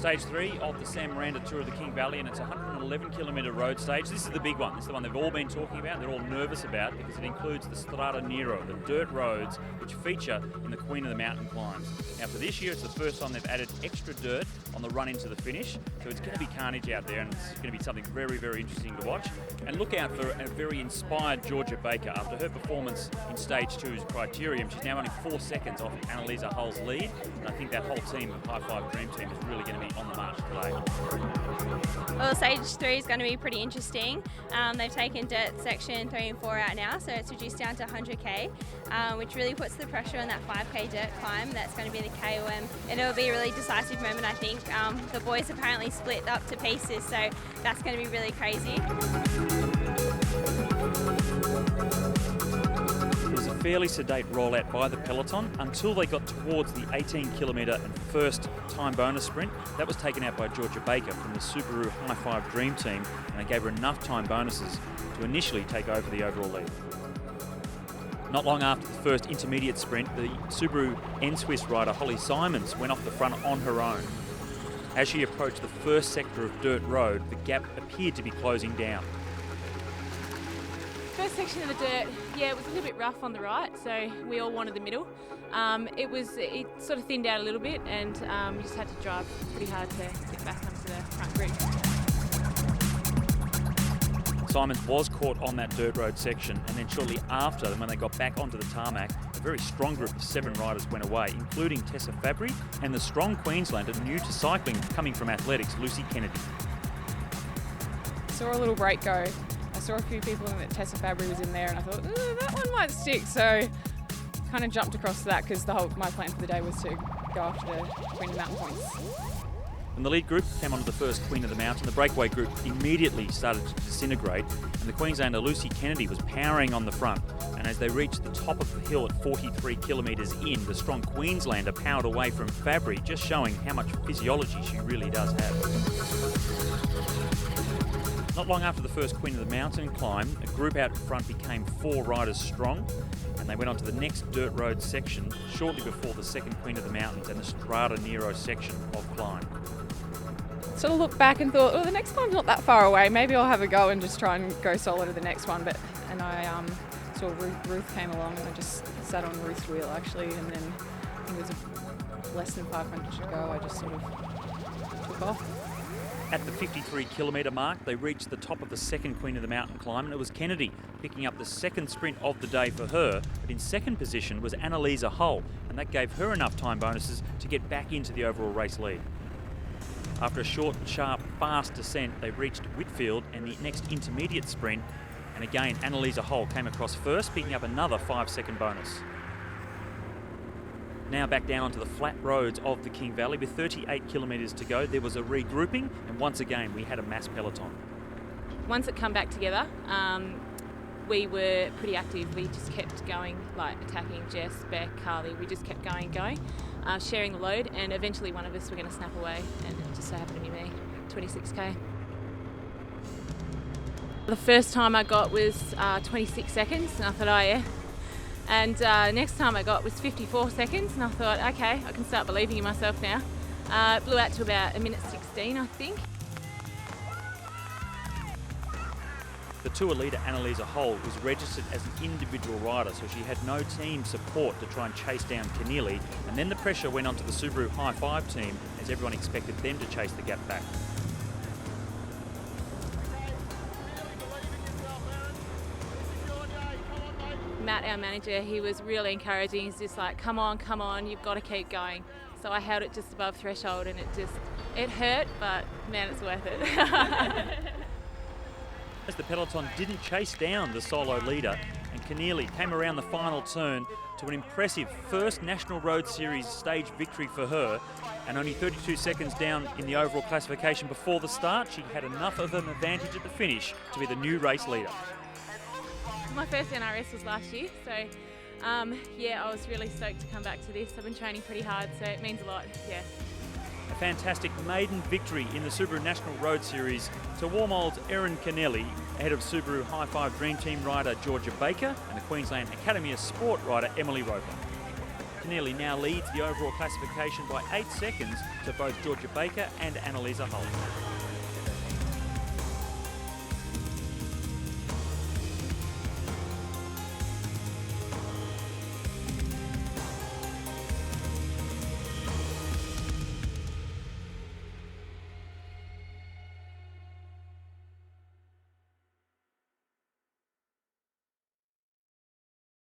Stage 3 of the Miranda Tour of the King Valley, and it's a 111-kilometre road stage. This is the big one. This is the one they've all been talking about, they're all nervous about, because it includes the Strada Nero, the dirt roads which feature in the Queen of the Mountain climbs. Now for this year, it's the first time they've added extra dirt on the run into the finish, so it's going to be carnage out there, and it's going to be something very, very interesting to watch. And look out for a very inspired Georgia Baker. After her performance in Stage 2's Criterium, she's now only 4 seconds off Annalisa Hull's lead, and I think that whole team, the High Five Dream Team, is really going to be on the march today. Well, Stage 3 is going to be pretty interesting. They've taken dirt section 3 and 4 out now, so it's reduced down to 100k, which really puts the pressure on that 5k dirt climb. That's going to be the KOM, and it'll be a really decisive moment, I think. The boys apparently split up to pieces, so that's going to be really crazy. It was a fairly sedate rollout by the peloton until they got towards the 18-kilometre and first time bonus sprint. That was taken out by Georgia Baker from the Subaru High Five Dream Team, and it gave her enough time bonuses to initially take over the overall lead. Not long after the first intermediate sprint, the Subaru N-Swiss rider Holly Simons went off the front on her own. As she approached the first sector of dirt road, the gap appeared to be closing down. First section of the dirt, yeah, it was a little bit rough on the right, so we all wanted the middle. It sort of thinned out a little bit, and we just had to drive pretty hard to get back onto the front group. Simons was caught on that dirt road section, and then shortly after, when they got back onto the tarmac, a very strong group of 7 riders went away, including Tessa Fabry and the strong Queenslander new to cycling coming from athletics, Lucy Kennedy. Saw a little break go. I saw a few people and that Tessa Fabry was in there, and I thought, that one might stick. So kind of jumped across to that because my plan for the day was to go after the Queen of the Mountain points. When the lead group came onto the first Queen of the Mountain, the breakaway group immediately started to disintegrate, and the Queenslander Lucy Kennedy was powering on the front. And as they reached the top of the hill at 43 kilometres in, the strong Queenslander powered away from Fabry, just showing how much physiology she really does have. Not long after the first Queen of the Mountain climb, a group out in front became 4 riders strong, and they went on to the next dirt road section shortly before the second Queen of the Mountains and the Strada Nero section of climb. Sort of looked back and thought, the next climb's not that far away. Maybe I'll have a go and just try and go solo to the next one. And I saw Ruth came along, and I just sat on Ruth's wheel actually, and then I think it was less than 500 to go. I just sort of took off. At the 53-kilometre mark, they reached the top of the second Queen of the Mountain climb, and it was Kennedy picking up the second sprint of the day for her. But in second position was Annalisa Hull, and that gave her enough time bonuses to get back into the overall race lead. After a short, sharp, fast descent, they reached Whitfield and the next intermediate sprint, and again Annalisa Hull came across first, picking up another 5-second bonus. Now back down onto the flat roads of the King Valley. With 38 kilometres to go, there was a regrouping, and once again we had a mass peloton. Once it come back together, we were pretty active. We just kept going, like attacking Jess, Beck, Carly. We just kept going, sharing the load, and eventually one of us were going to snap away, and it just so happened to be me, 26k. The first time I got was 26 seconds, and I thought, oh yeah. And next time I got was 54 seconds, and I thought, okay, I can start believing in myself now. It blew out to about 1:16, I think. The tour leader, Annalisa Hull, was registered as an individual rider, so she had no team support to try and chase down Keneally, and then the pressure went onto the Subaru High Five team as everyone expected them to chase the gap back. Matt, our manager, he was really encouraging. He's just like, come on, you've got to keep going. So I held it just above threshold, and it hurt, but man, it's worth it. As the peloton didn't chase down the solo leader, and Keneally came around the final turn to an impressive first National Road Series stage victory for her, and only 32 seconds down in the overall classification before the start, she had enough of an advantage at the finish to be the new race leader. My first NRS was last year, so yeah, I was really stoked to come back to this. I've been training pretty hard, so it means a lot, yeah. A fantastic maiden victory in the Subaru National Road Series to Warmold's Erin Keneally, ahead of Subaru High Five Dream Team rider Georgia Baker and the Queensland Academy of Sport rider Emily Roper. Keneally now leads the overall classification by 8 seconds to both Georgia Baker and Annalisa Holt.